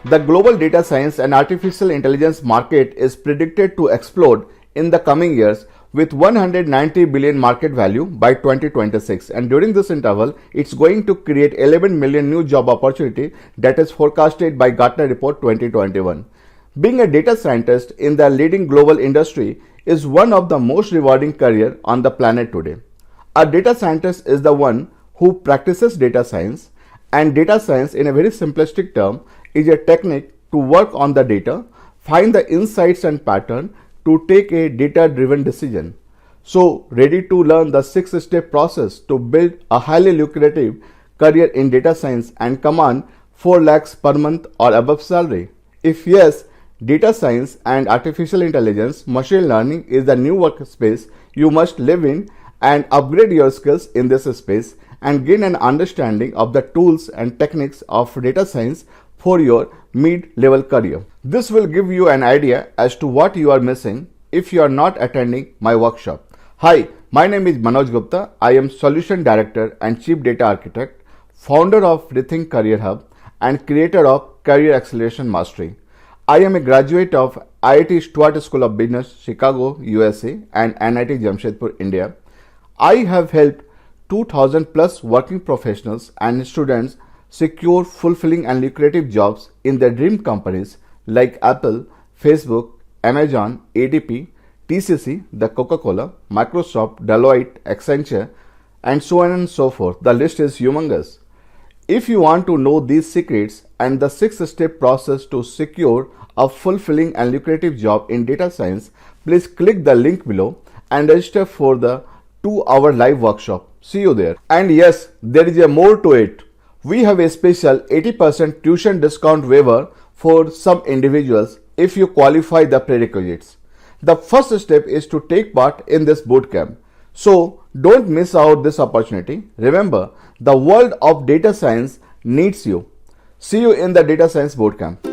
The global data science and artificial intelligence market is predicted to explode in the coming years with 190 billion market value by 2026, and during this interval it's going to create 11 million new job opportunity that is forecasted by Gartner report 2021. Being a data scientist in the leading global industry is one of the most rewarding career on the planet today. A data scientist is the one who practices data science, and data science in a very simplistic term is a technique to work on the data, find the insights and pattern to take a data-driven decision. So, ready to learn the 6-step process to build a highly lucrative career in data science and command 4 lakhs per month or above salary? If yes, data science and artificial intelligence, machine learning is the new workspace you must live in, and upgrade your skills in this space and gain an understanding of the tools and techniques of data science for your mid-level career. This will give you an idea as to what you are missing if you are not attending my workshop. Hi, my name is Manoj Gupta. I am Solution Director and Chief Data Architect, founder of Rethink Career Hub and creator of Career Acceleration Mastery. I am a graduate of IIT Stuart School of Business, Chicago, USA and NIT Jamshedpur, India. I have helped 2000 plus working professionals and students secure fulfilling and lucrative jobs in their dream companies like Apple, Facebook, Amazon, ADP, TCC, the Coca-Cola, Microsoft, Deloitte, Accenture, and so on and so forth. The list is humongous. If you want to know these secrets and the 6-step process to secure a fulfilling and lucrative job in data science, please click the link below and register for the 2-hour live workshop. See you there. And yes, there is a more to it. We have a special 80% tuition discount waiver for some individuals if you qualify the prerequisites. The first step is to take part in this bootcamp. So don't miss out this opportunity. Remember, the world of data science needs you. See you in the Data Science Bootcamp.